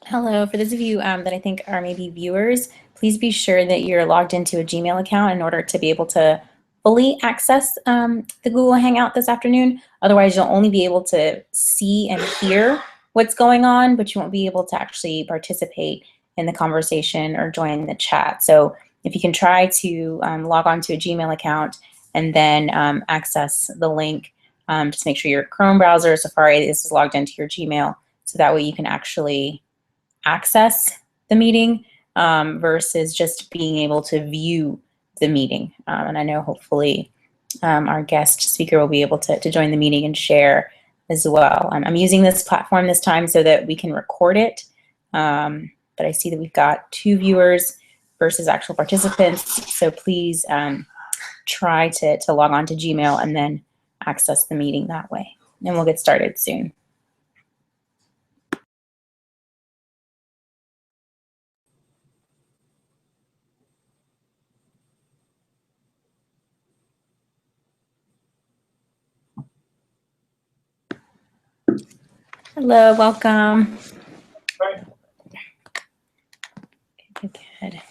Hello, for those of you that I think are maybe viewers, please be sure that you're logged into a Gmail account in order to be able to fully access the Google Hangout this afternoon. Otherwise, you'll only be able to see and hear what's going on, but you won't be able to actually participate in the conversation or join the chat. So if you can try to log on to a Gmail account and then access the link, just make sure your Chrome browser, Safari, is logged into your Gmail, so that way you can actually access the meeting versus just being able to view the meeting. And I know hopefully our guest speaker will be able to join the meeting and share as well. I'm using this platform this time so that we can record it, but I see that we've got 2 viewers versus actual participants, so please try to log on to Gmail and then access the meeting that way. And we'll get started soon. Hello, welcome. Good, good.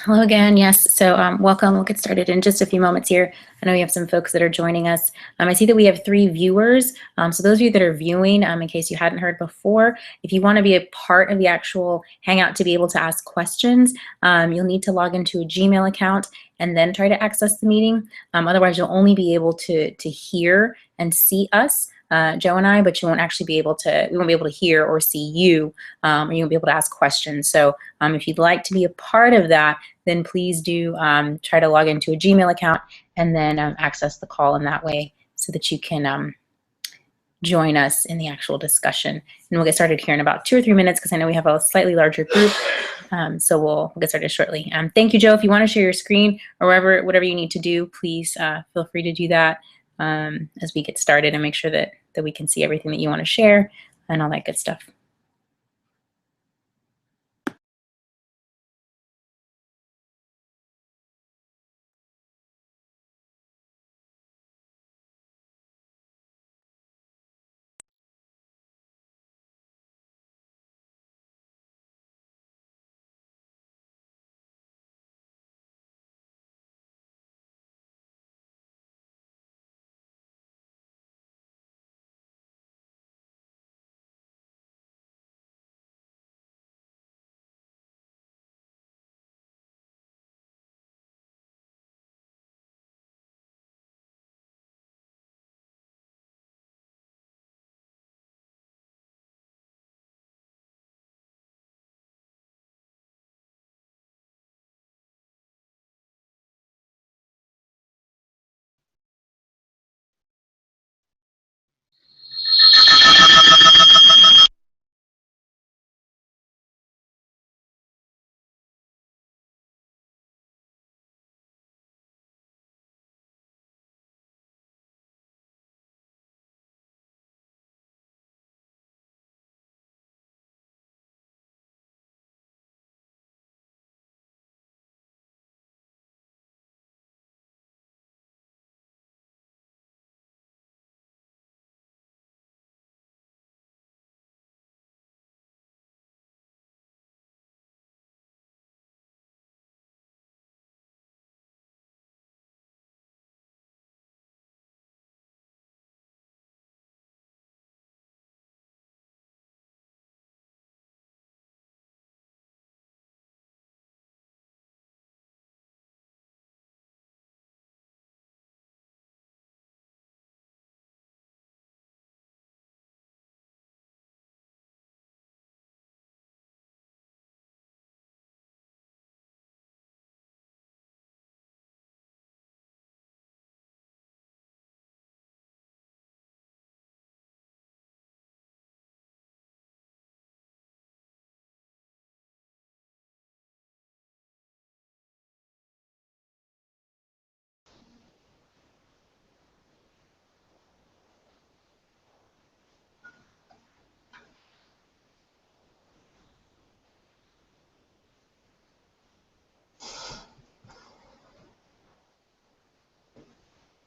Hello again. Yes, so welcome. We'll get started in just a few moments here. I know we have some folks that are joining us. I see that we have 3 viewers. So those of you that are viewing, in case you hadn't heard before, if you want to be a part of the actual Hangout to be able to ask questions, you'll need to log into a Gmail account and then try to access the meeting. Otherwise, you'll only be able to hear and see us, Joe and I, but you won't actually be able to, we won't be able to hear or see you, or you won't be able to ask questions. So if you'd like to be a part of that, then please do try to log into a Gmail account and then access the call in that way so that you can join us in the actual discussion. And we'll get started here in about 2 or 3 minutes because I know we have a slightly larger group. So we'll get started shortly. Thank you, Joe. If you want to share your screen or whatever you need to do, please feel free to do that as we get started and make sure that we can see everything that you want to share and all that good stuff.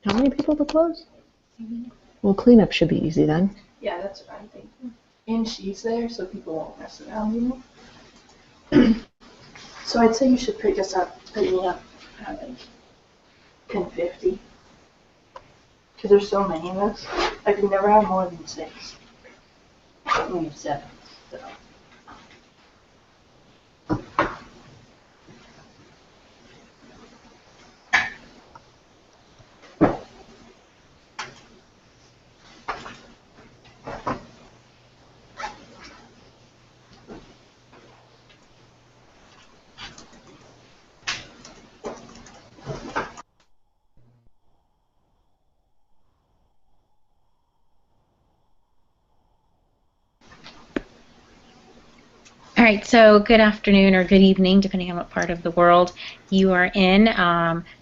How many people to close? Well, cleanup should be easy then. Yeah, that's what I'm thinking. And she's there, so people won't mess around, you know? So I'd say you should pick me up at like 10:50. Because there's so many of us. I could never have more than 6. Maybe 7. So. All right, so good afternoon or good evening, depending on what part of the world you are in.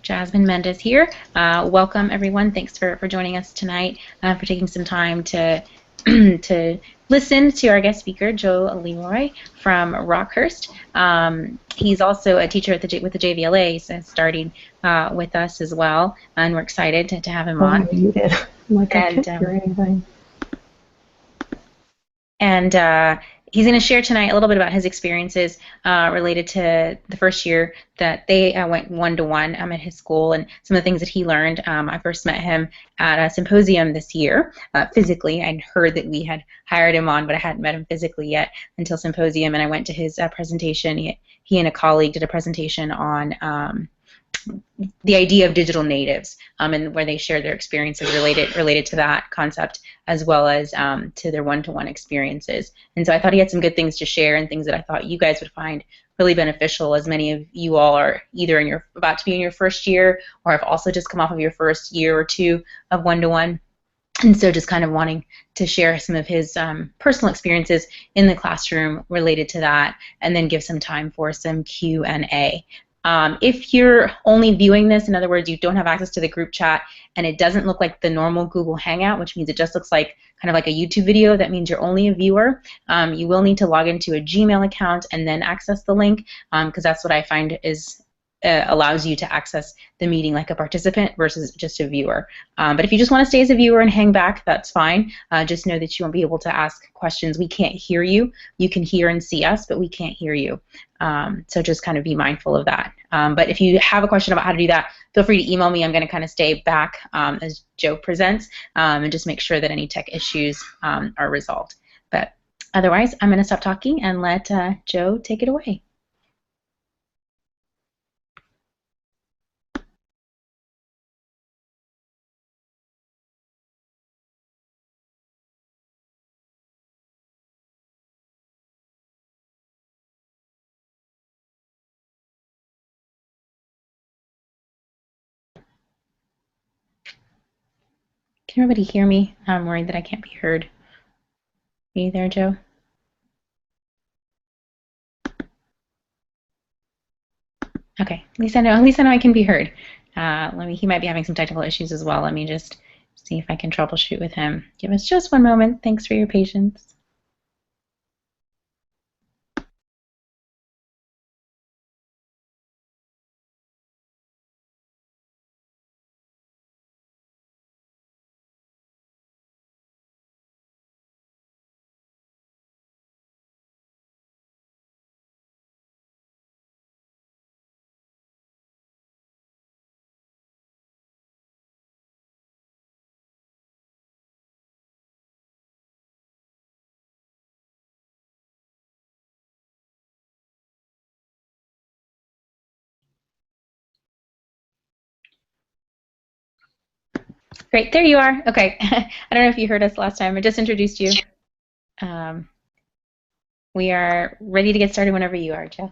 Jasmine Mendez here. Welcome, everyone. Thanks for joining us tonight, for taking some time to to listen to our guest speaker, Joe LeRoy from Rockhurst. He's also a teacher at with the JVLA, so starting with us as well, and we're excited to have him on. You did. I'm like, I can't hear anything. And he's going to share tonight a little bit about his experiences related to the first year that they went one-to-one at his school, and some of the things that he learned. I first met him at a symposium this year physically. I'd heard that we had hired him on, but I hadn't met him physically yet until symposium, and I went to his presentation. He and a colleague did a presentation on the idea of digital natives, and where they shared their experiences related to that concept, as well as to their one-to-one experiences. And so I thought he had some good things to share, and things that I thought you guys would find really beneficial, as many of you all are either about to be in your first year, or have also just come off of your first year or two of one-to-one. And so just kind of wanting to share some of his personal experiences in the classroom related to that, and then give some time for some Q&A. If you're only viewing this, in other words, you don't have access to the group chat, and it doesn't look like the normal Google Hangout, which means it just looks like kind of like a YouTube video, that means you're only a viewer. You will need to log into a Gmail account and then access the link, because that's what I find is allows you to access the meeting like a participant versus just a viewer. But if you just want to stay as a viewer and hang back, that's fine. Just know that you won't be able to ask questions. We can't hear you. You can hear and see us, but we can't hear you. So just kind of be mindful of that. But if you have a question about how to do that, feel free to email me. I'm going to kind of stay back as Joe presents, and just make sure that any tech issues are resolved. But otherwise, I'm going to stop talking and let Joe take it away. Can everybody hear me? I'm worried that I can't be heard. Are you there, Joe? Okay, at least I know I can be heard. He might be having some technical issues as well. Let me just see if I can troubleshoot with him. Give us just one moment. Thanks for your patience. Great, there you are. Okay, I don't know if you heard us last time. I just introduced you. We are ready to get started whenever you are, Joe.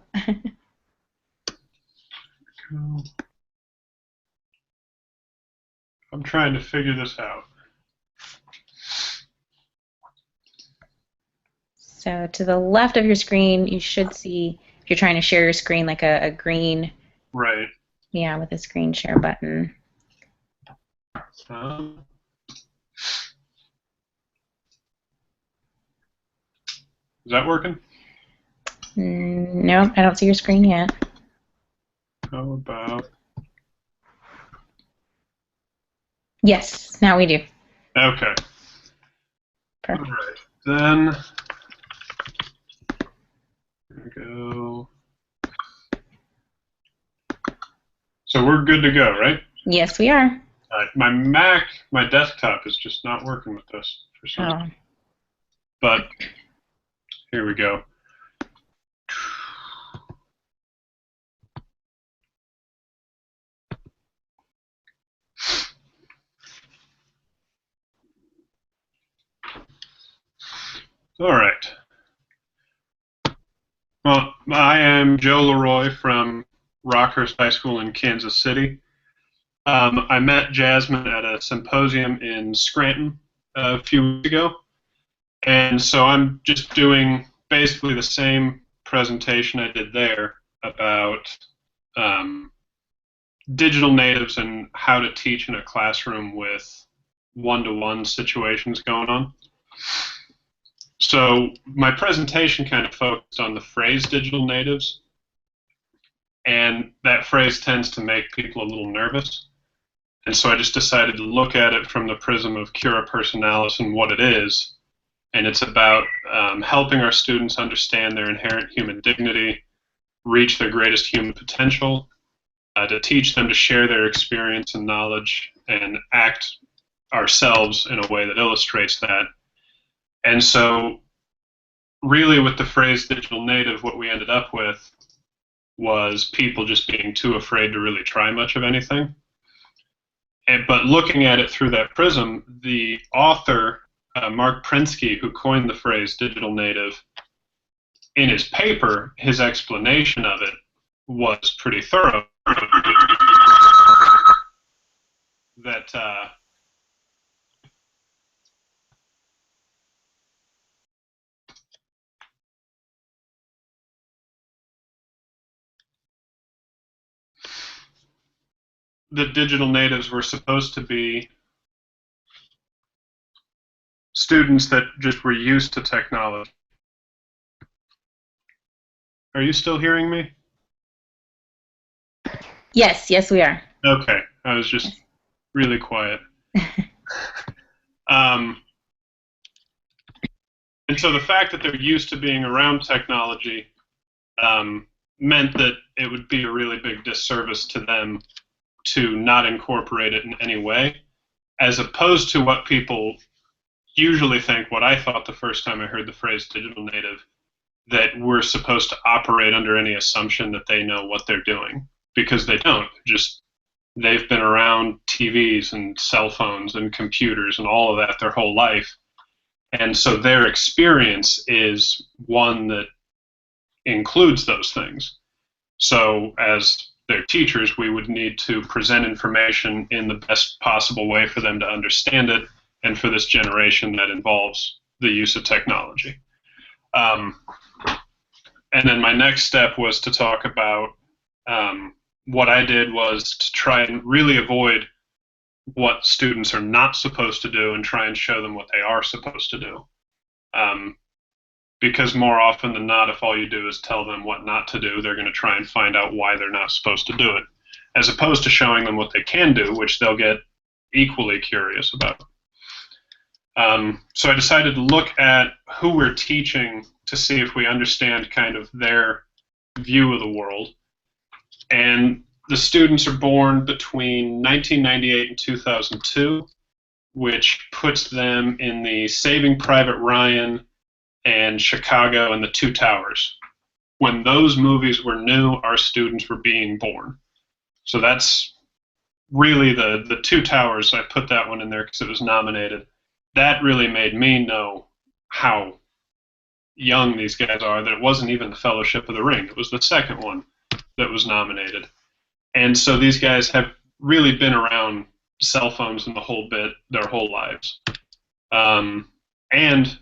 I'm trying to figure this out. So to the left of your screen, you should see, if you're trying to share your screen, like a green. Right. Yeah, with a screen share button. Is that working? No, I don't see your screen yet. How about... Yes, now we do. Okay. Perfect. All right. Then, here we go. So we're good to go, right? Yes, we are. All right. My desktop is just not working with this for some reason. But here we go. All right. Well, I am Joe LeRoy from Rockhurst High School in Kansas City. I met Jasmine at a symposium in Scranton a few weeks ago, and so I'm just doing basically the same presentation I did there about digital natives and how to teach in a classroom with one-to-one situations going on. So my presentation kind of focused on the phrase digital natives, and that phrase tends to make people a little nervous. And so I just decided to look at it from the prism of cura personalis and what it is. And it's about helping our students understand their inherent human dignity, reach their greatest human potential, to teach them to share their experience and knowledge and act ourselves in a way that illustrates that. And so really with the phrase digital native, what we ended up with was people just being too afraid to really try much of anything. But looking at it through that prism, the author, Mark Prinsky, who coined the phrase digital native, in his paper, his explanation of it was pretty thorough. That the digital natives were supposed to be students that just were used to technology. Are you still hearing me? Yes, yes, we are. Okay, I was just really quiet. And so the fact that they're used to being around technology meant that it would be a really big disservice to them to not incorporate it in any way, as opposed to what people usually think, what I thought the first time I heard the phrase digital native, that we're supposed to operate under any assumption that they know what they're doing, because they don't. Just they've been around TVs and cell phones and computers and all of that their whole life. And so their experience is one that includes those things. So as their teachers, we would need to present information in the best possible way for them to understand it, and for this generation that involves the use of technology. And then my next step was to talk about what I did was to try and really avoid what students are not supposed to do and try and show them what they are supposed to do. Because more often than not, if all you do is tell them what not to do, they're going to try and find out why they're not supposed to do it, as opposed to showing them what they can do, which they'll get equally curious about. So I decided to look at who we're teaching to see if we understand kind of their view of the world. And the students are born between 1998 and 2002, which puts them in the Saving Private Ryan and Chicago and the Two Towers. When those movies were new, our students were being born. So that's really the Two Towers. I put that one in there because it was nominated. That really made me know how young these guys are, that it wasn't even the Fellowship of the Ring. It was the second one that was nominated. And so these guys have really been around cell phones and the whole bit their whole lives. And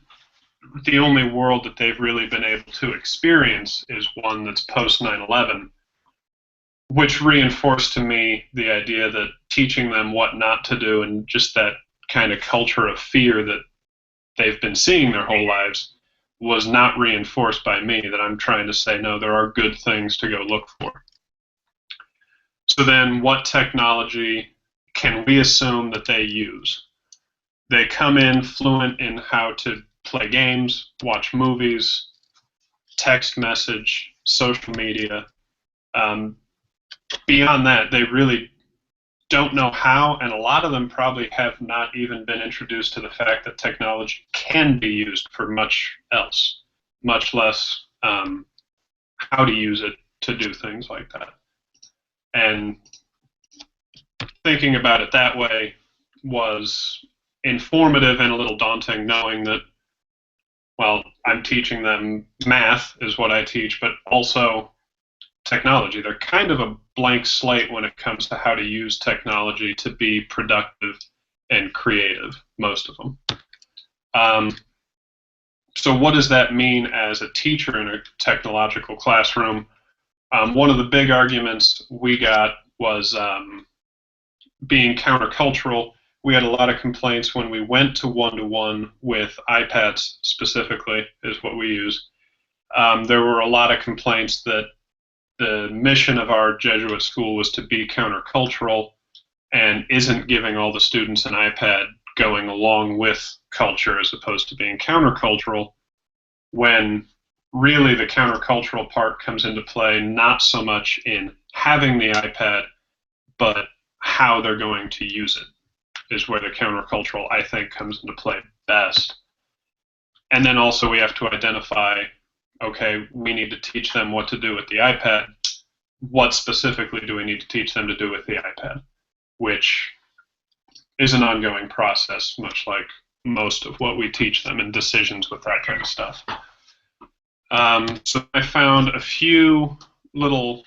the only world that they've really been able to experience is one that's post 9/11, which reinforced to me the idea that teaching them what not to do and just that kind of culture of fear that they've been seeing their whole lives was not reinforced by me, that I'm trying to say, no, there are good things to go look for. So then what technology can we assume that they use? They come in fluent in how to play games, watch movies, text message, social media. Beyond that, they really don't know how, and a lot of them probably have not even been introduced to the fact that technology can be used for much else, much less how to use it to do things like that. And thinking about it that way was informative and a little daunting, knowing that, well, I'm teaching them math is what I teach, but also technology. They're kind of a blank slate when it comes to how to use technology to be productive and creative, most of them. So what does that mean as a teacher in a technological classroom? One of the big arguments we got was being countercultural. We had a lot of complaints when we went to one-to-one with iPads specifically, is what we use. There were a lot of complaints that the mission of our Jesuit school was to be countercultural and isn't giving all the students an iPad going along with culture as opposed to being countercultural, when really the countercultural part comes into play not so much in having the iPad, but how they're going to use it is where the countercultural, I think, comes into play best. And then also we have to identify, okay, we need to teach them what to do with the iPad. What specifically do we need to teach them to do with the iPad? Which is an ongoing process, much like most of what we teach them and decisions with that kind of stuff. So I found a few little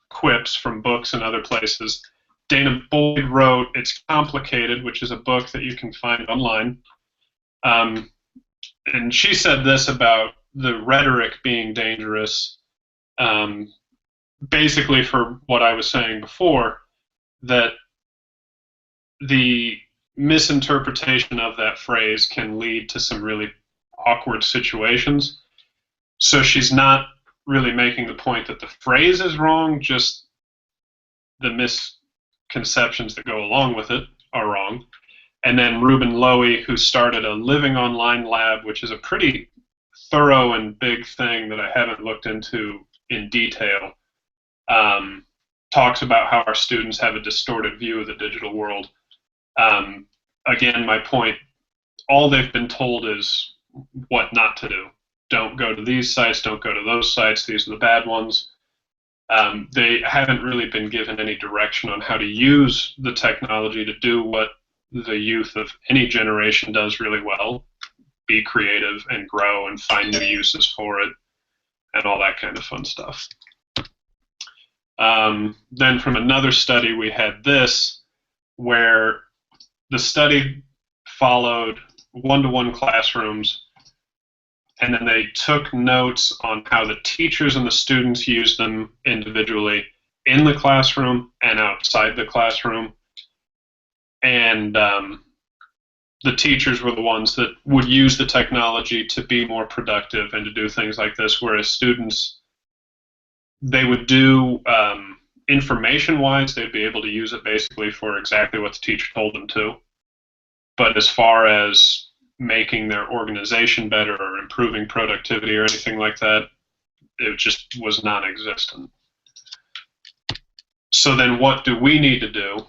quips from books and other places. Dana Boyd wrote It's Complicated, which is a book that you can find online. And she said this about the rhetoric being dangerous, basically for what I was saying before, that the misinterpretation of that phrase can lead to some really awkward situations. So she's not really making the point that the phrase is wrong, just the misconceptions that go along with it are wrong. And then Ruben Lowy, who started a Living Online Lab, which is a pretty thorough and big thing that I haven't looked into in detail, talks about how our students have a distorted view of the digital world. Again, my point, all they've been told is what not to do. Don't go to these sites, don't go to those sites, these are the bad ones. They haven't really been given any direction on how to use the technology to do what the youth of any generation does really well, be creative and grow and find new uses for it and all that kind of fun stuff. Then from another study we had this, where the study followed one-to-one classrooms, and then they took notes on how the teachers and the students used them individually in the classroom and outside the classroom. And the teachers were the ones that would use the technology to be more productive and to do things like this, whereas students, they would do information-wise, they'd be able to use it basically for exactly what the teacher told them to. But as far as making their organization better or improving productivity or anything like that, it just was non-existent. So then what do we need to do?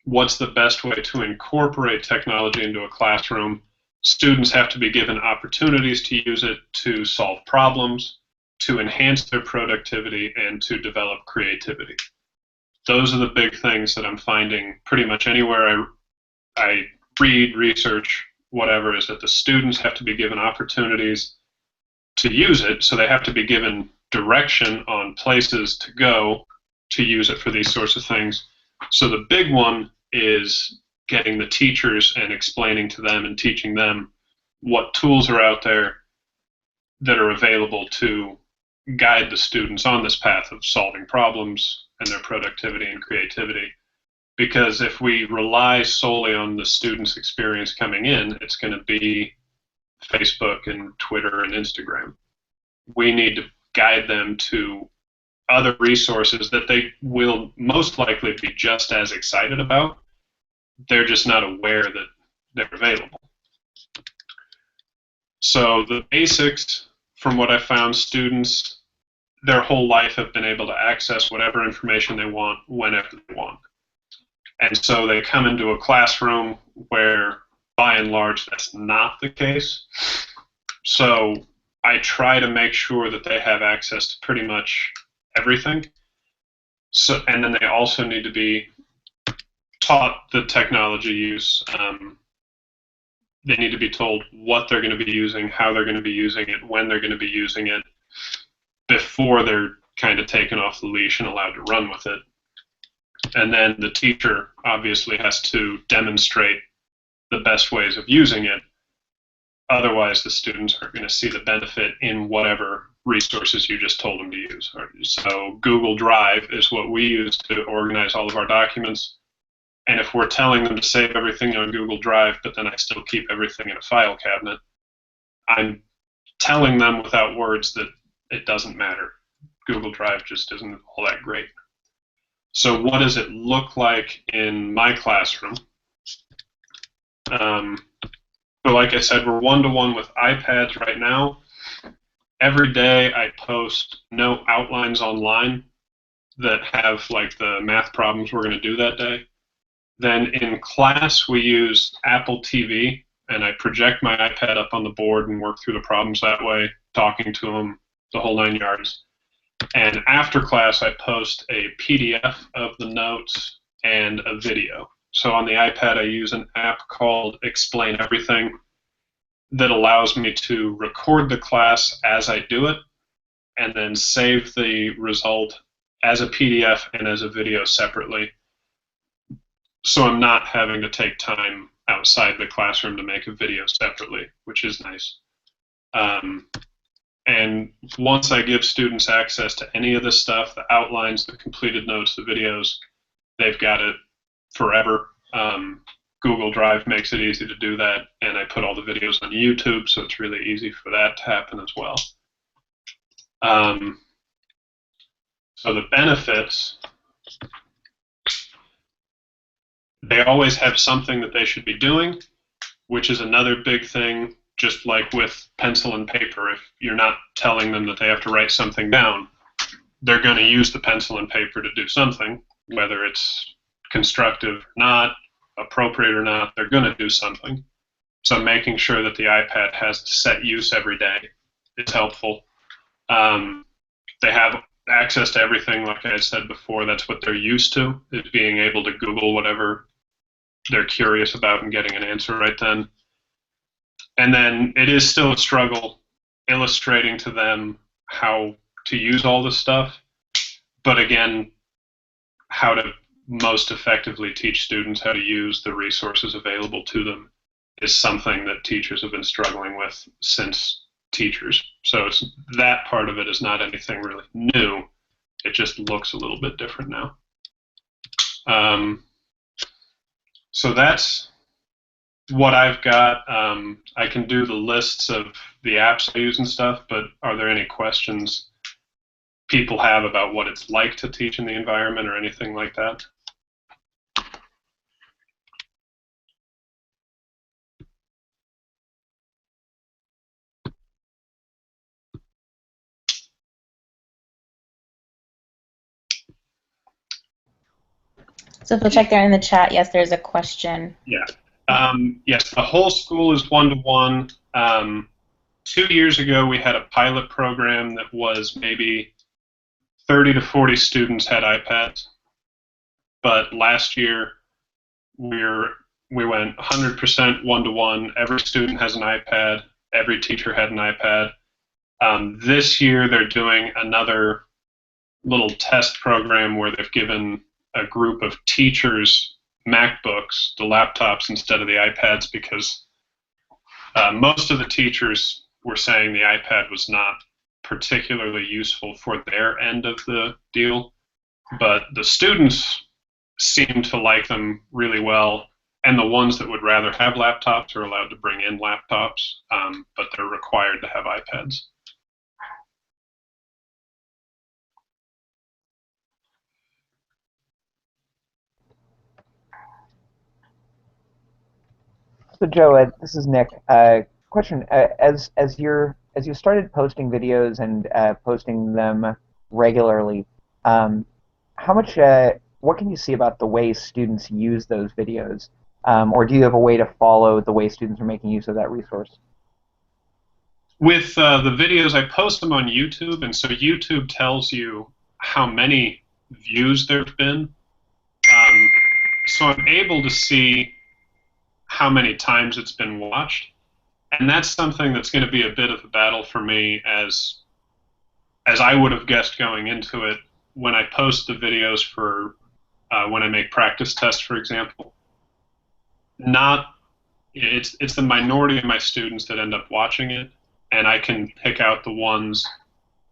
What's the best way to incorporate technology into a classroom? Students have to be given opportunities to use it to solve problems, to enhance their productivity, and to develop creativity. Those are the big things that I'm finding pretty much anywhere I read, research, whatever, is that the students have to be given opportunities to use it, so they have to be given direction on places to go to use it for these sorts of things. So the big one is getting the teachers and explaining to them and teaching them what tools are out there that are available to guide the students on this path of solving problems and their productivity and creativity. Because if we rely solely on the students' experience coming in, it's going to be Facebook and Twitter and Instagram. We need to guide them to other resources that they will most likely be just as excited about. They're just not aware that they're available. So the basics, from what I found, students their whole life have been able to access whatever information they want whenever they want. And so they come into a classroom where, by and large, that's not the case. So I try to make sure that they have access to pretty much everything. So, and then they also need to be taught the technology use. They need to be told what they're going to be using, how they're going to be using it, when they're going to be using it, before they're kind of taken off the leash and allowed to run with it. And then the teacher obviously has to demonstrate the best ways of using it. Otherwise, the students are going to see the benefit in whatever resources you just told them to use. So Google Drive is what we use to organize all of our documents. And if we're telling them to save everything on Google Drive, but then I still keep everything in a file cabinet, I'm telling them without words that it doesn't matter. Google Drive just isn't all that great. So what does it look like in my classroom? So like I said, we're one-to-one with iPads right now. Every day I post note outlines online that have like the math problems we're going to do that day. Then in class we use Apple TV, and I project my iPad up on the board and work through the problems that way, talking to them, the whole 9 yards. And after class I post a PDF of the notes and a video. So on the iPad, I use an app called Explain Everything that allows me to record the class as I do it and then save the result as a PDF and as a video separately. So I'm not having to take time outside the classroom to make a video separately, which is nice. And once I give students access to any of this stuff, the outlines, the completed notes, the videos, they've got it forever. Google Drive makes it easy to do that, and I put all the videos on YouTube, so it's really easy for that to happen as well. So the benefits, they always have something that they should be doing, which is another big thing, just like with pencil and paper. If you're not telling them that they have to write something down, they're going to use the pencil and paper to do something, whether it's constructive or not, appropriate or not, they're going to do something. So making sure that the iPad has set use every day is helpful. They have access to everything, like I had said before. That's what they're used to, is being able to Google whatever they're curious about and getting an answer right then. And then it is still a struggle illustrating to them how to use all this stuff, but again, how to most effectively teach students how to use the resources available to them is something that teachers have been struggling with since teachers. So that part of it is not anything really new. It just looks a little bit different now. So that's what I've got. I can do the lists of the apps I use and stuff, but are there any questions people have about what it's like to teach in the environment or anything like that? So if you'll check there in the chat, yes, there's a question. Yeah. Yes, the whole school is one-to-one. 2 years ago, we had a pilot program that was maybe 30 to 40 students had iPads. But last year, we went 100% one-to-one. Every student has an iPad. Every teacher had an iPad. This year, they're doing another little test program where they've given a group of teachers MacBooks, the laptops, instead of the iPads, because most of the teachers were saying the iPad was not particularly useful for their end of the deal, but the students seem to like them really well, and the ones that would rather have laptops are allowed to bring in laptops, but they're required to have iPads. So Joe, this is Nick. Question: as you started posting videos and posting them regularly, um, how much what can you see about the way students use those videos, or do you have a way to follow the way students are making use of that resource? With the videos, I post them on YouTube, and so YouTube tells you how many views there've been. So I'm able to see how many times it's been watched, and that's something that's going to be a bit of a battle for me, as I would have guessed going into it when I post the videos for when I make practice tests, for example. Not it's the minority of my students that end up watching it, and I can pick out the ones,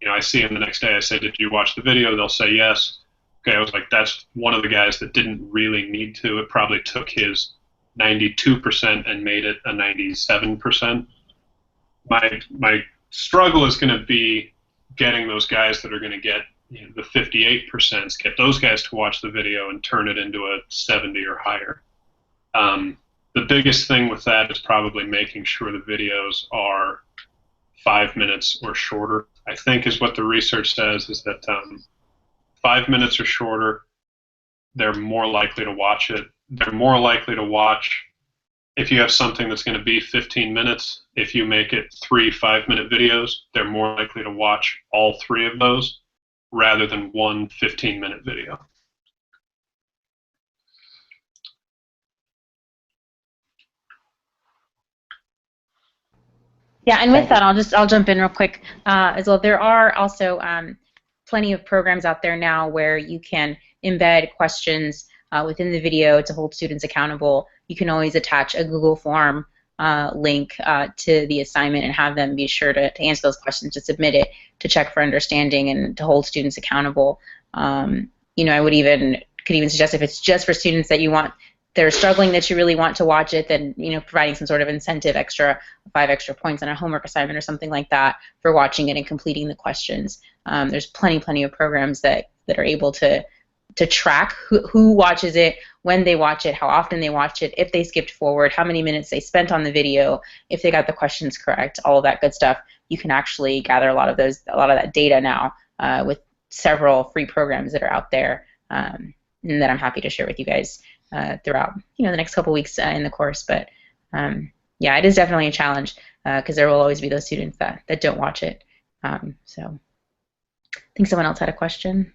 I see them the next day. I say, "Did you watch the video?" They'll say yes. Okay, I was like, that's one of the guys that didn't really need to. It probably took his 92% and made it a 97%. My struggle is going to be getting those guys that are going to get the 58%, get those guys to watch the video and turn it into a 70 or higher. The biggest thing with that is probably making sure the videos are 5 minutes or shorter. I think is what the research says, is that 5 minutes or shorter, they're more likely to watch it. They're more likely to watch if you have something that's going to be 15 minutes. If you make it 3 5-minute videos, they're more likely to watch all 3 of those rather than one 15-minute video. Yeah, and with that, I'll jump in real quick as well. There are also plenty of programs out there now where you can embed questions within the video to hold students accountable. You can always attach a Google form link to the assignment and have them be sure to answer those questions, to submit it, to check for understanding, and to hold students accountable. I could even suggest, if it's just for students that they're struggling, that you really want to watch it, then providing some sort of incentive, 5 extra points on a homework assignment or something like that for watching it and completing the questions. There's plenty of programs that are able to track who watches it, when they watch it, how often they watch it, if they skipped forward, how many minutes they spent on the video, if they got the questions correct, all of that good stuff. You can actually gather a lot of that data now with several free programs that are out there, and that I'm happy to share with you guys throughout the next couple weeks in the course. But yeah, it is definitely a challenge because there will always be those students that don't watch it. So I think someone else had a question.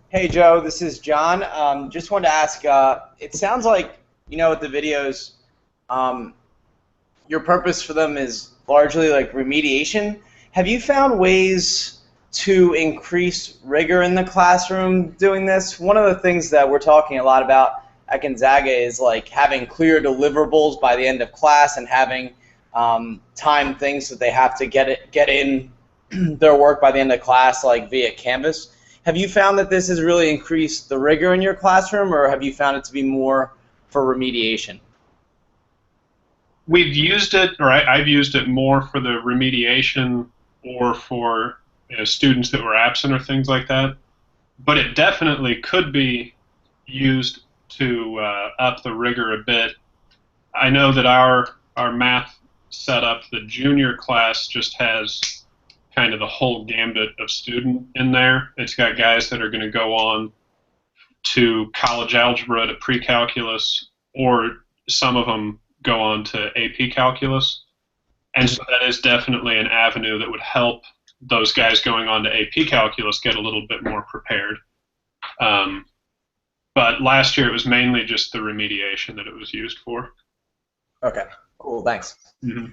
Hey Joe, this is John. Just wanted to ask, it sounds like, with the videos, your purpose for them is largely like remediation. Have you found ways to increase rigor in the classroom doing this? One of the things that we're talking a lot about at Gonzaga is like having clear deliverables by the end of class and having timed things that they have to get in their work by the end of class, like via Canvas. Have you found that this has really increased the rigor in your classroom, or have you found it to be more for remediation? We've used it, or I've used it more for the remediation or for students that were absent or things like that. But it definitely could be used to up the rigor a bit. I know that our math setup, the junior class just has kind of the whole gambit of student in there. It's got guys that are going to go on to college algebra, to pre-calculus, or some of them go on to AP calculus. And so that is definitely an avenue that would help those guys going on to AP calculus get a little bit more prepared. But last year it was mainly just the remediation that it was used for. Okay, cool, thanks. Mm-hmm.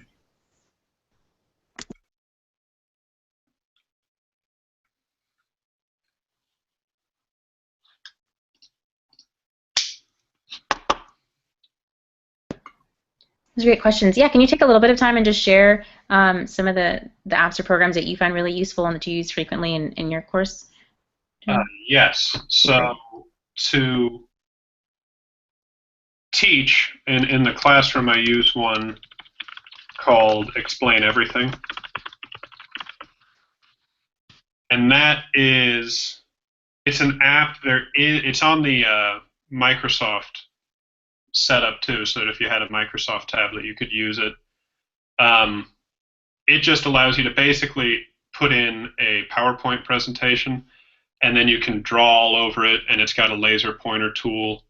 Those are great questions. Yeah, can you take a little bit of time and just share some of the apps or programs that you find really useful and that you use frequently in your course? Yes. So to teach in the classroom, I use one called Explain Everything. And that is, it's an app. It's on the Microsoft setup too, so that if you had a Microsoft tablet, you could use it. Um, it just allows you to basically put in a PowerPoint presentation, and then you can draw all over it, and it's got a laser pointer tool.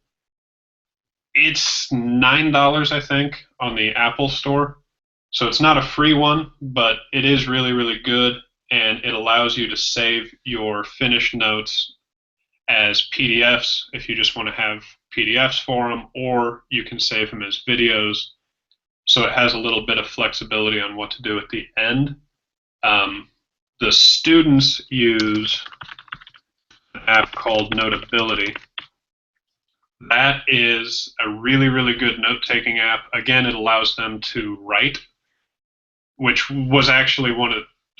It's $9, I think, on the Apple Store. So it's not a free one, but it is really, really good, and it allows you to save your finished notes as PDFs if you just want to have PDFs for them, or you can save them as videos. So it has a little bit of flexibility on what to do at the end. The students use an app called Notability. That is a really, really good note-taking app. Again, it allows them to write, which was actually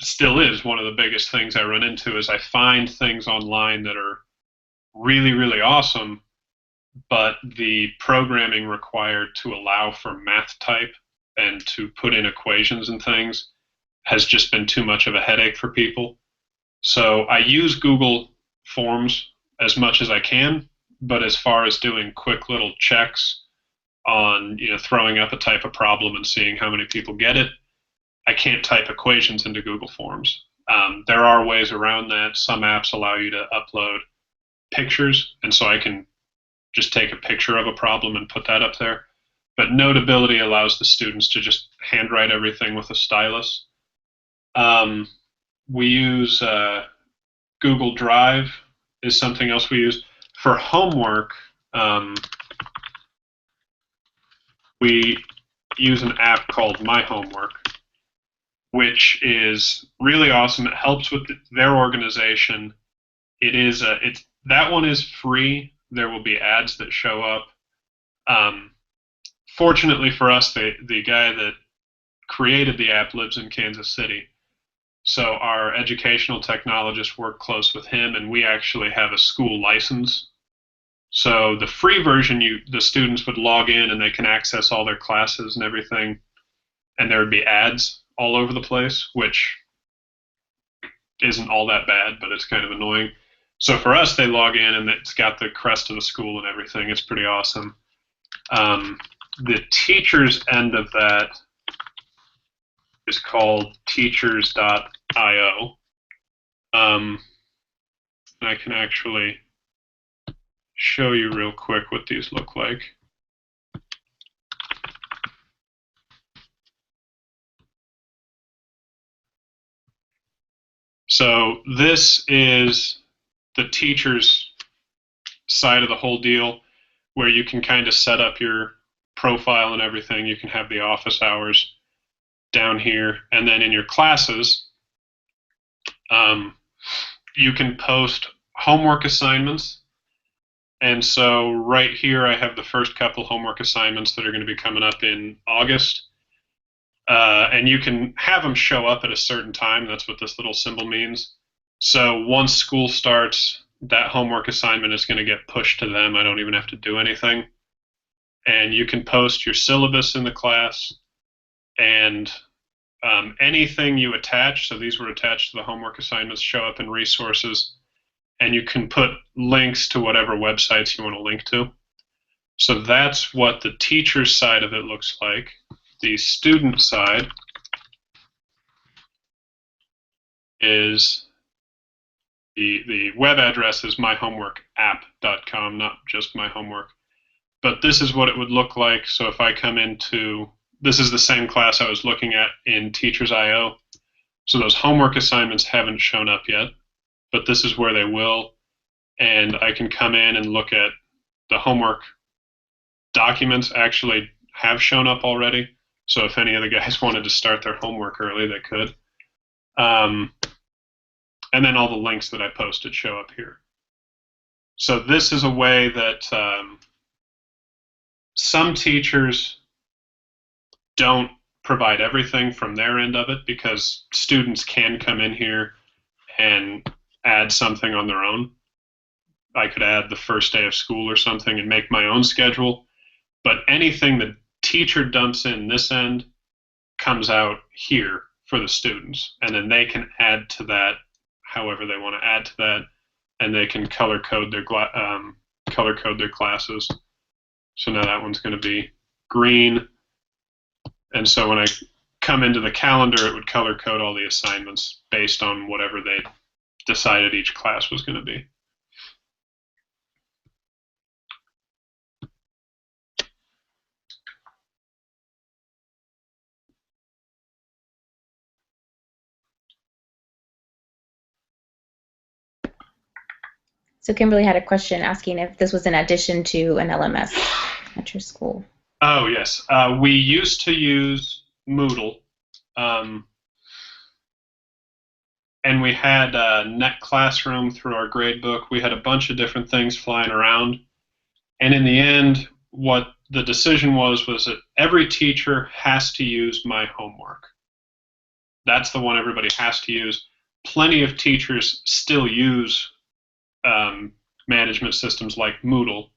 still is one of the biggest things I run into, is I find things online that are really, really awesome, but the programming required to allow for math type and to put in equations and things has just been too much of a headache for people. So I use Google Forms as much as I can, but as far as doing quick little checks on, throwing up a type of problem and seeing how many people get it, I can't type equations into Google Forms. There are ways around that. Some apps allow you to upload pictures, and so I can just take a picture of a problem and put that up there. But Notability allows the students to just handwrite everything with a stylus. We use Google Drive is something else we use. For homework, we use an app called My Homework, which is really awesome. It helps with their organization. That one is free. There will be ads that show up. Fortunately for us, the guy that created the app lives in Kansas City. So our educational technologists work close with him, and we actually have a school license. So the free version, the students would log in and they can access all their classes and everything, and there would be ads all over the place, which isn't all that bad, but it's kind of annoying. So for us, they log in and it's got the crest of the school and everything. It's pretty awesome. The teachers' end of that is called teachers.io. I can actually show you real quick what these look like. So this is the teacher's side of the whole deal, where you can kind of set up your profile and everything. You can have the office hours down here, and then in your classes, you can post homework assignments. And so right here, I have the first couple homework assignments that are going to be coming up in August. And you can have them show up at a certain time. That's what this little symbol means. So once school starts, that homework assignment is going to get pushed to them. I don't even have to do anything. And you can post your syllabus in the class, and anything you attach, so these were attached to the homework assignments, show up in resources, and you can put links to whatever websites you want to link to. So that's what the teacher's side of it looks like. The student side is the web address is myhomeworkapp.com, not just myhomework. But this is what it would look like. So if I come into, this is the same class I was looking at in Teachers.io. So those homework assignments haven't shown up yet, but this is where they will. And I can come in and look at the homework documents actually have shown up already. So if any of the guys wanted to start their homework early, they could. And then all the links that I posted show up here. So this is a way that some teachers don't provide everything from their end of it, because students can come in here and add something on their own. I could add the first day of school or something and make my own schedule. But anything the teacher dumps in this end comes out here for the students, and then they can add to that however they want to add to that, and they can color code color code their classes. So now that one's going to be green. And so when I come into the calendar, it would color code all the assignments based on whatever they decided each class was going to be. So Kimberly had a question asking if this was in addition to an LMS at your school. Oh, yes. We used to use Moodle. And we had Net Classroom through our gradebook. We had a bunch of different things flying around. And in the end, what the decision was that every teacher has to use My Homework. That's the one everybody has to use. Plenty of teachers still use management systems like Moodle,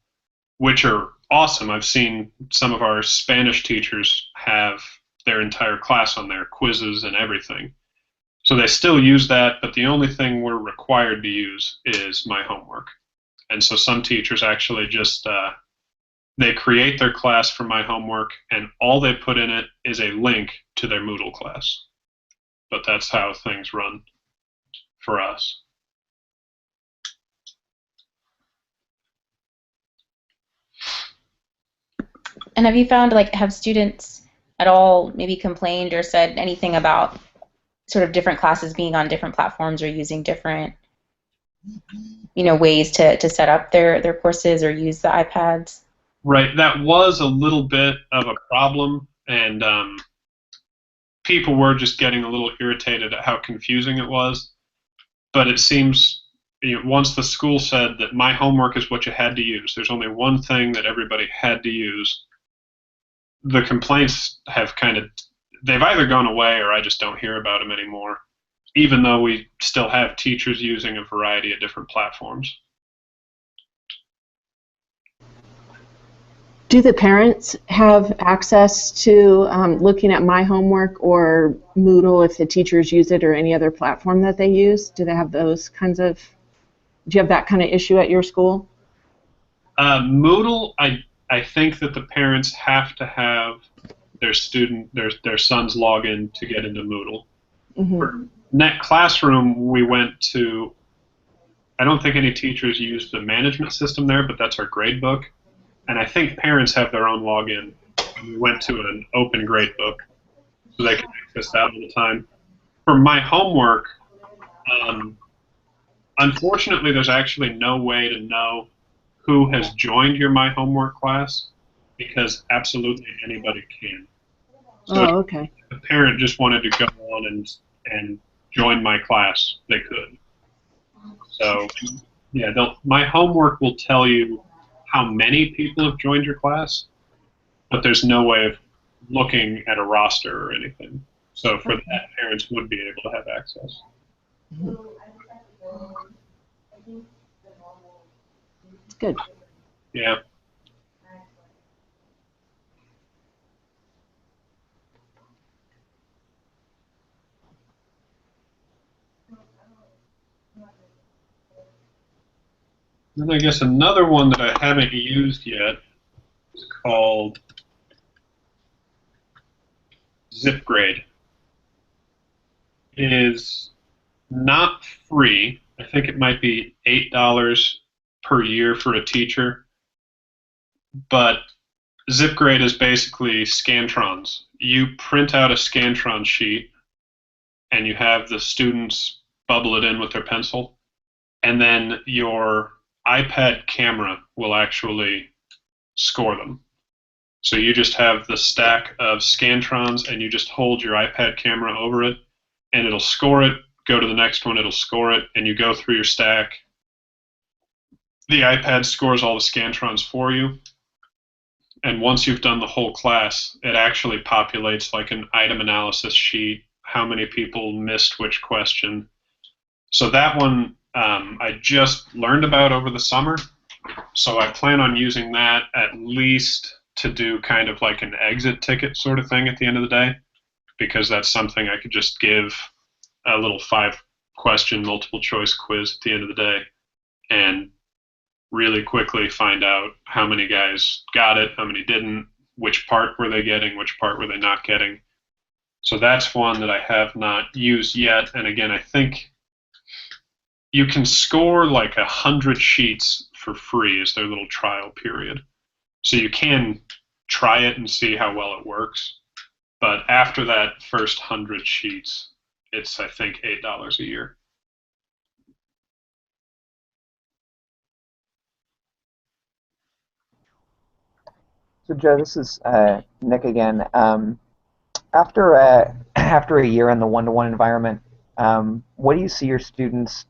which are awesome. I've seen some of our Spanish teachers have their entire class on there, quizzes and everything. So they still use that, but the only thing we're required to use is My Homework. And so some teachers actually just, they create their class for My Homework, and all they put in it is a link to their Moodle class. But that's how things run for us. And have you found, like, have students at all maybe complained or said anything about sort of different classes being on different platforms or using different, you know, ways to set up their courses or use the iPads? Right, that was a little bit of a problem, and people were just getting a little irritated at how confusing it was. But it seems, you know, once the school said that My Homework is what you had to use, there's only one thing that everybody had to use, the complaints have they've either gone away or I just don't hear about them anymore, even though we still have teachers using a variety of different platforms. Do the parents have access to looking at My Homework or Moodle if the teachers use it, or any other platform that they use? Do they have those kinds of, do you have that kind of issue at your school? Moodle, I think that the parents have to have their son's login to get into Moodle. Mm-hmm. For Net Classroom, we went to, I don't think any teachers use the management system there, but that's our gradebook. And I think parents have their own login. We went to an open gradebook, so they can access that all the time. For My Homework, unfortunately, there's actually no way to know who has joined your My Homework class, because absolutely anybody can. So Oh, okay. if a parent just wanted to go on and join my class, they could. So yeah, My Homework will tell you how many people have joined your class, but there's no way of looking at a roster or anything. So for that, parents would be able to have access. Mm-hmm. Good. Yeah. Then I guess another one that I haven't used yet is called ZipGrade. It is not free. I think it might be $8 per year for a teacher. But ZipGrade is basically Scantrons. You print out a Scantron sheet and you have the students bubble it in with their pencil, and then your iPad camera will actually score them. So you just have the stack of Scantrons and you just hold your iPad camera over it and it'll score it, go to the next one, it'll score it, and you go through your stack. The iPad scores all the Scantrons for you. And once you've done the whole class, it actually populates like an item analysis sheet, how many people missed which question. So that one I just learned about over the summer. So I plan on using that at least to do kind of like an exit ticket sort of thing at the end of the day, because that's something I could just give a little 5-question multiple choice quiz at the end of the day, and really quickly find out how many guys got it, how many didn't, which part were they getting, which part were they not getting. So that's one that I have not used yet. And again, I think you can score like 100 sheets for free as their little trial period. So you can try it and see how well it works. But after that first 100 sheets, it's, I think, $8 a year. So Joe, this is Nick again. After after a year in the one-to-one environment, what do you see your students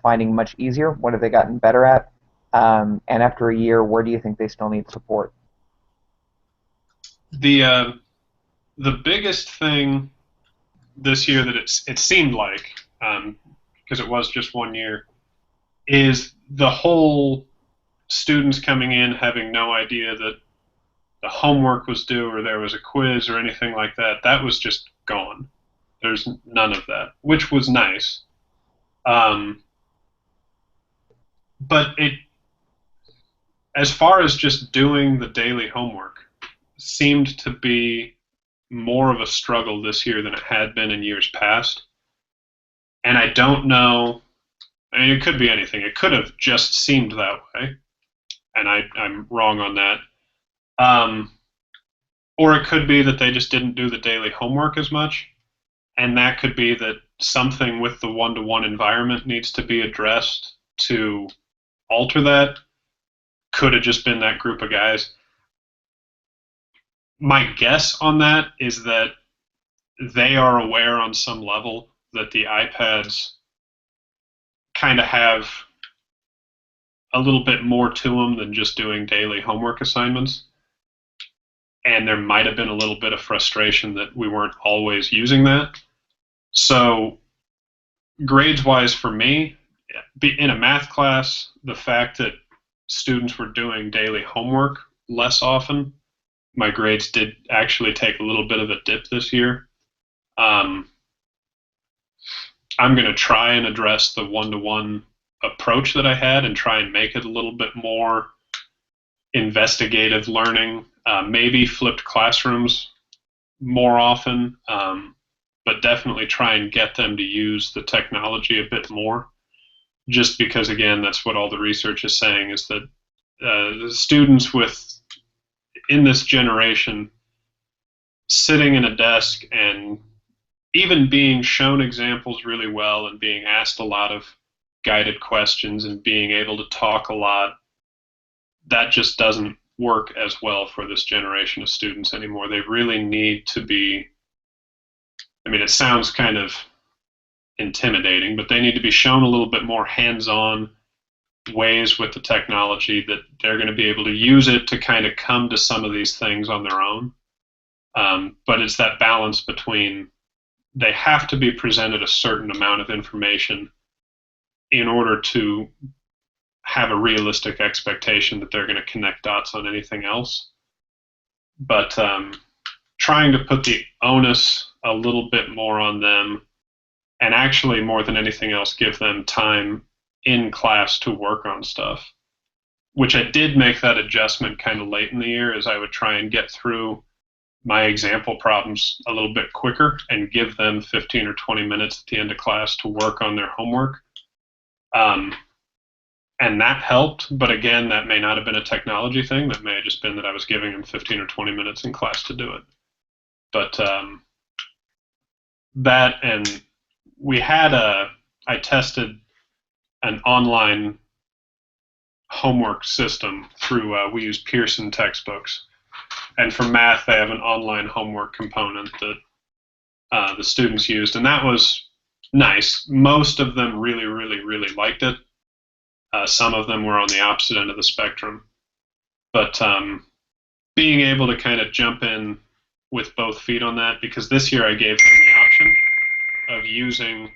finding much easier? What have they gotten better at? And after a year, where do you think they still need support? The biggest thing this year that it seemed like, because it was just 1 year, is the whole students coming in having no idea that the homework was due or there was a quiz or anything like that. That was just gone. There's none of that, which was nice. But as far as just doing the daily homework, seemed to be more of a struggle this year than it had been in years past. And I don't know. I mean, it could be anything. It could have just seemed that way, and I'm wrong on that. Or it could be that they just didn't do the daily homework as much, and that could be that something with the one-to-one environment needs to be addressed to alter that. Could have just been that group of guys. My guess on that is that they are aware on some level that the iPads kind of have a little bit more to them than just doing daily homework assignments. And there might have been a little bit of frustration that we weren't always using that. So grades-wise for me, in a math class, the fact that students were doing daily homework less often, my grades did actually take a little bit of a dip this year. I'm going to try and address the one-to-one approach that I had and try and make it a little bit more investigative learning, maybe flipped classrooms more often, but definitely try and get them to use the technology a bit more, just because, again, that's what all the research is saying, is that the students in this generation sitting in a desk and even being shown examples really well and being asked a lot of guided questions and being able to talk a lot, that just doesn't work as well for this generation of students anymore. They really need to be, I mean, it sounds kind of intimidating, but they need to be shown a little bit more hands-on ways with the technology that they're going to be able to use it to kind of come to some of these things on their own. But it's that balance between they have to be presented a certain amount of information in order to have a realistic expectation that they're going to connect dots on anything else. But trying to put the onus a little bit more on them, and actually more than anything else, give them time in class to work on stuff, which I did make that adjustment kind of late in the year, as I would try and get through my example problems a little bit quicker and give them 15 or 20 minutes at the end of class to work on their homework. And that helped, but again, that may not have been a technology thing. That may have just been that I was giving them 15 or 20 minutes in class to do it. But that, and I tested an online homework system through, we use Pearson textbooks. And for math, they have an online homework component that the students used, and that was nice. Most of them really, really, really liked it. Some of them were on the opposite end of the spectrum. But being able to kind of jump in with both feet on that, because this year I gave them the option of using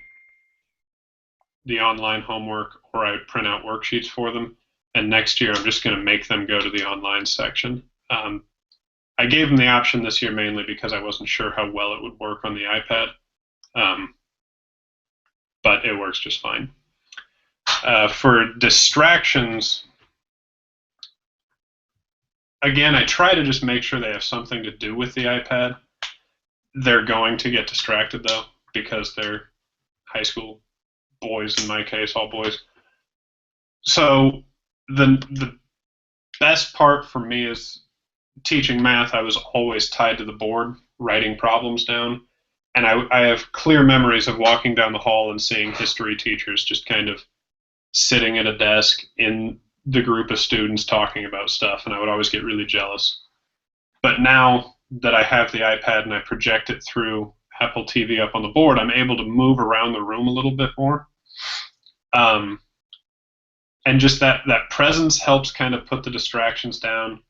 the online homework, or I would print out worksheets for them. And next year I'm just going to make them go to the online section. I gave them the option this year mainly because I wasn't sure how well it would work on the iPad. But it works just fine. For distractions, again, I try to just make sure they have something to do with the iPad. They're going to get distracted, though, because they're high school boys, in my case, all boys. So the best part for me is teaching math. I was always tied to the board, writing problems down. And I have clear memories of walking down the hall and seeing history teachers just kind of sitting at a desk in the group of students talking about stuff, and I would always get really jealous. But now that I have the iPad and I project it through Apple TV up on the board, I'm able to move around the room a little bit more. And just that presence helps kind of put the distractions down.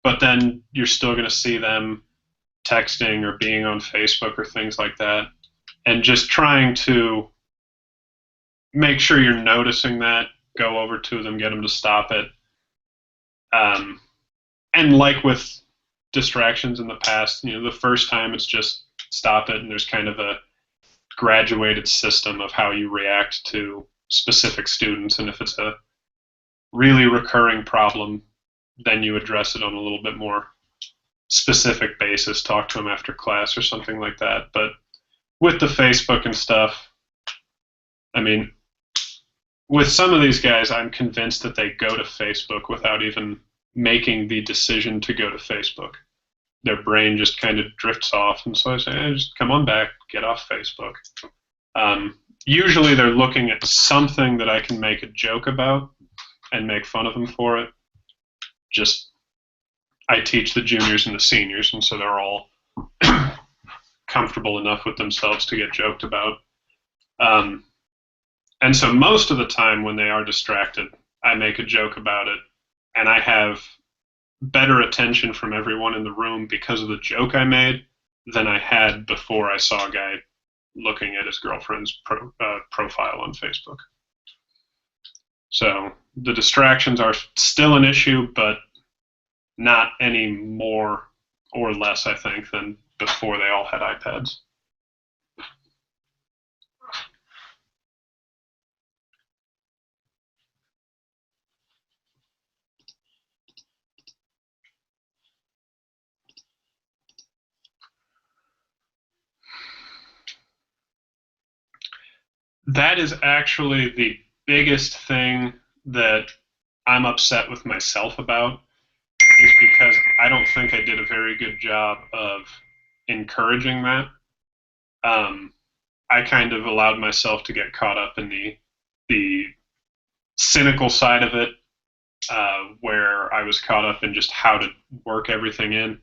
But then you're still going to see them texting or being on Facebook or things like that. And just trying to make sure you're noticing that, go over to them, get them to stop it. And like with distractions in the past, the first time it's just stop it, and there's kind of a graduated system of how you react to specific students. And if it's a really recurring problem, then you address it on a little bit more specific basis, talk to them after class or something like that. But with the Facebook and stuff, I mean, with some of these guys, I'm convinced that they go to Facebook without even making the decision to go to Facebook. Their brain just kind of drifts off, and so I say, hey, just come on back, get off Facebook. Usually they're looking at something that I can make a joke about and make fun of them for it. Just, I teach the juniors and the seniors, and so they're all comfortable enough with themselves to get joked about. And so most of the time when they are distracted, I make a joke about it, and I have better attention from everyone in the room because of the joke I made than I had before I saw a guy looking at his girlfriend's profile on Facebook. So the distractions are still an issue, but not any more or less, I think, than before they all had iPads. That is actually the biggest thing that I'm upset with myself about, is because I don't think I did a very good job of encouraging that. I kind of allowed myself to get caught up in the cynical side of it, where I was caught up in just how to work everything in.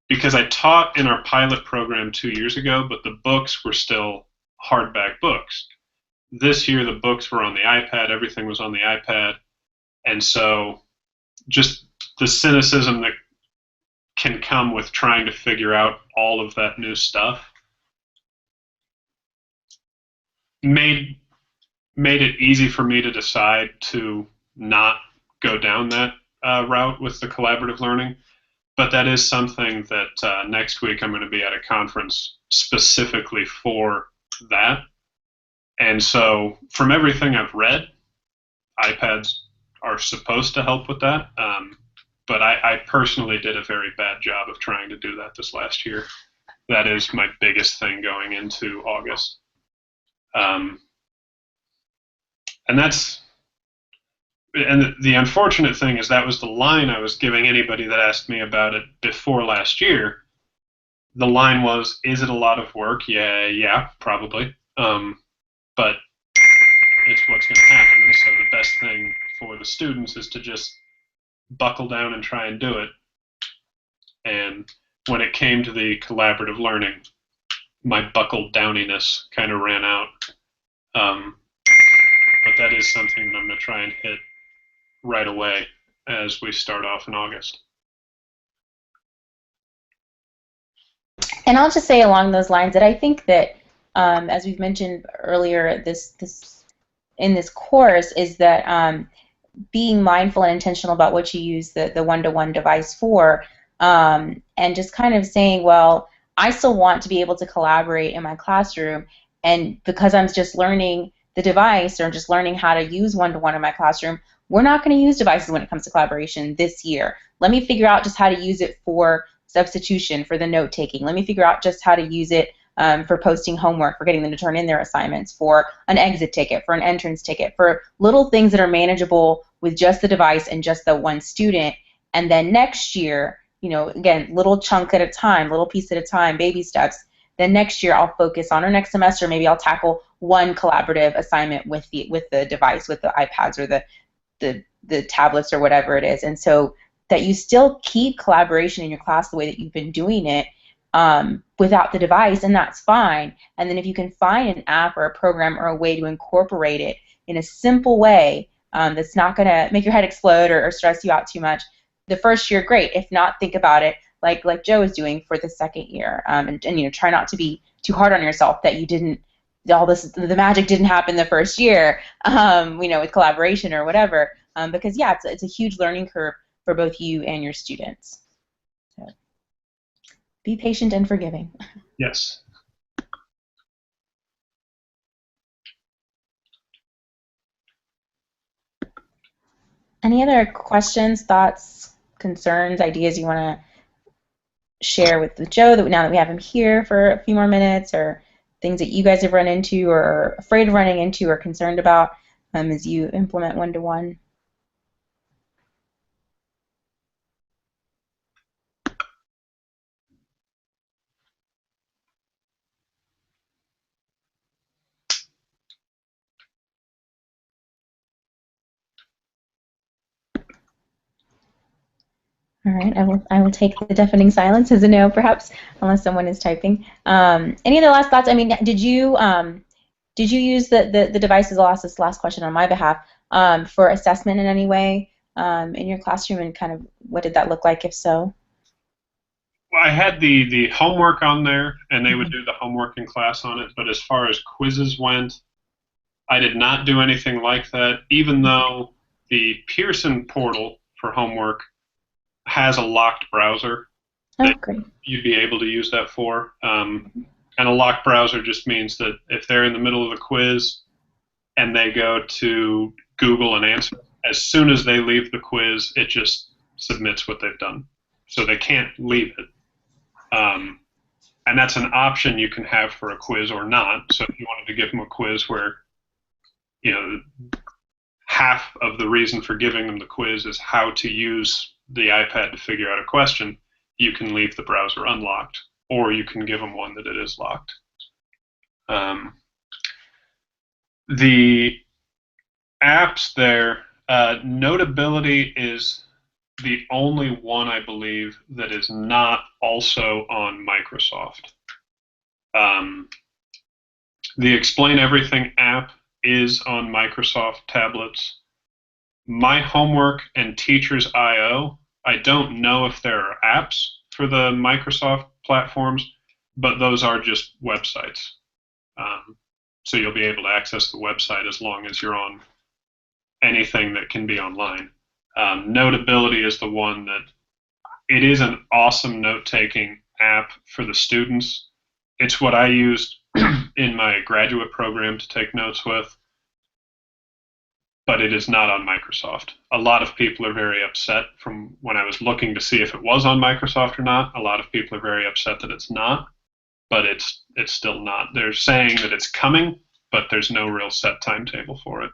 Because I taught in our pilot program 2 years ago, but the books were still hardback books. This year, the books were on the iPad. Everything was on the iPad. And so just the cynicism that can come with trying to figure out all of that new stuff made it easy for me to decide to not go down that route with the collaborative learning. But that is something that next week I'm going to be at a conference specifically for that. And so from everything I've read, iPads are supposed to help with that. But I personally did a very bad job of trying to do that this last year. That is my biggest thing going into August. And the unfortunate thing is that was the line I was giving anybody that asked me about it before last year. The line was, is it a lot of work? Yeah, probably. But it's what's going to happen. And so the best thing for the students is to just buckle down and try and do it. And when it came to the collaborative learning, my buckled downiness kind of ran out. But that is something that I'm going to try and hit right away as we start off in August. And I'll just say along those lines that I think that, as we've mentioned earlier, in this course is that being mindful and intentional about what you use the one-to-one device for, and just kind of saying, well, I still want to be able to collaborate in my classroom, and because I'm just learning the device or just learning how to use one-to-one in my classroom, we're not going to use devices when it comes to collaboration this year. Let me figure out just how to use it for substitution, for the note-taking. Let me figure out just how to use it for posting homework, for getting them to turn in their assignments, for an exit ticket, for an entrance ticket, for little things that are manageable with just the device and just the one student. And then next year, you know, again, little chunk at a time, little piece at a time, baby steps. Then next year I'll focus on, or next semester maybe I'll tackle one collaborative assignment with the device, with the iPads or the tablets or whatever it is. And so that you still keep collaboration in your class the way that you've been doing it without the device, and that's fine. And then if you can find an app or a program or a way to incorporate it in a simple way that's not going to make your head explode or stress you out too much, the first year, great. If not, think about it like Joe is doing for the second year, and you know, try not to be too hard on yourself that you didn't, the magic didn't happen the first year, you know, with collaboration or whatever, because yeah, it's a huge learning curve for both you and your students. So be patient and forgiving. Yes. Any other questions, thoughts, concerns, ideas you want to share with Joe that now that we have him here for a few more minutes, or things that you guys have run into or are afraid of running into or concerned about as you implement one-to-one? All right, I will take the deafening silence as a no, perhaps, unless someone is typing. Any other last thoughts? I mean, did you use the devices? I'll ask this last question on my behalf, for assessment in any way in your classroom, and kind of what did that look like, if so? Well, I had the homework on there, and they would do the homework in class on it. But as far as quizzes went, I did not do anything like that, even though the Pearson portal for homework has a locked browser that Great. you'd be able to use that for. And a locked browser just means that if they're in the middle of a quiz and they go to Google and answer, as soon as they leave the quiz, it just submits what they've done. So they can't leave it. And that's an option you can have for a quiz or not. So if you wanted to give them a quiz where, you know, half of the reason for giving them the quiz is how to use the iPad to figure out a question, you can leave the browser unlocked, or you can give them one that it is locked. The apps there, Notability is the only one, I believe, that is not also on Microsoft. The Explain Everything app is on Microsoft tablets. My Homework and Teachers I/O, I don't know if there are apps for the Microsoft platforms, but those are just websites. So you'll be able to access the website as long as you're on anything that can be online. Notability is the one that, it is an awesome note-taking app for the students. It's what I used in my graduate program to take notes with, but it is not on Microsoft. A lot of people are very upset. From when I was looking to see if it was on Microsoft or not, a lot of people are very upset that it's not, but it's still not. They're saying that it's coming, but there's no real set timetable for it.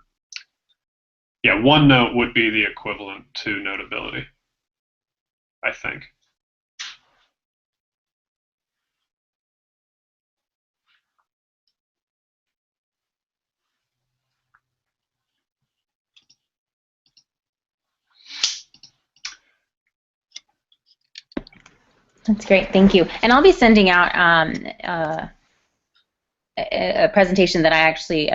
Yeah, OneNote would be the equivalent to Notability, I think. That's great, thank you. And I'll be sending out a presentation that I actually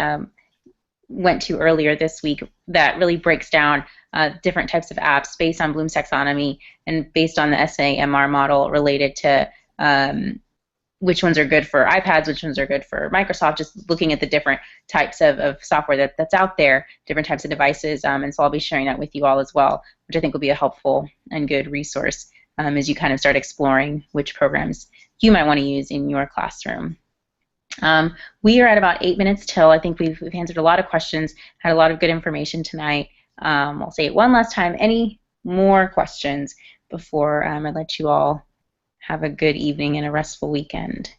went to earlier this week that really breaks down different types of apps based on Bloom's taxonomy and based on the SAMR model related to which ones are good for iPads, which ones are good for Microsoft, just looking at the different types of software that's out there, different types of devices, and so I'll be sharing that with you all as well, which I think will be a helpful and good resource as you kind of start exploring which programs you might want to use in your classroom. We are at about 8 minutes till. I think we've answered a lot of questions, had a lot of good information tonight. I'll say it one last time. Any more questions before I let you all have a good evening and a restful weekend?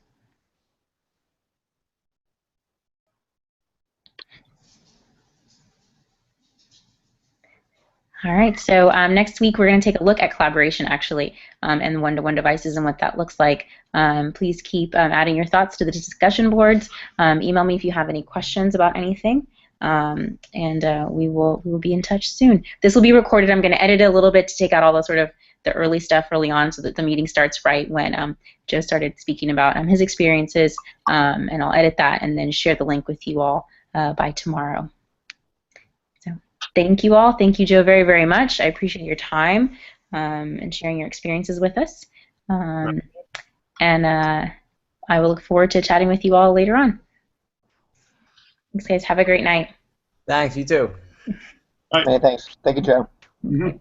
All right, so next week we're going to take a look at collaboration, actually, and one-to-one devices and what that looks like. Please keep adding your thoughts to the discussion boards. Email me if you have any questions about anything, and we will be in touch soon. This will be recorded. I'm going to edit it a little bit to take out all the sort of the early stuff early on, so that the meeting starts right when Joe started speaking about his experiences, and I'll edit that and then share the link with you all by tomorrow. Thank you all. Thank you, Joe, very, very much. I appreciate your time and sharing your experiences with us. And I will look forward to chatting with you all later on. Thanks, guys. Have a great night. Thanks, you too. Hey, thanks. Thank you, Joe. Mhm.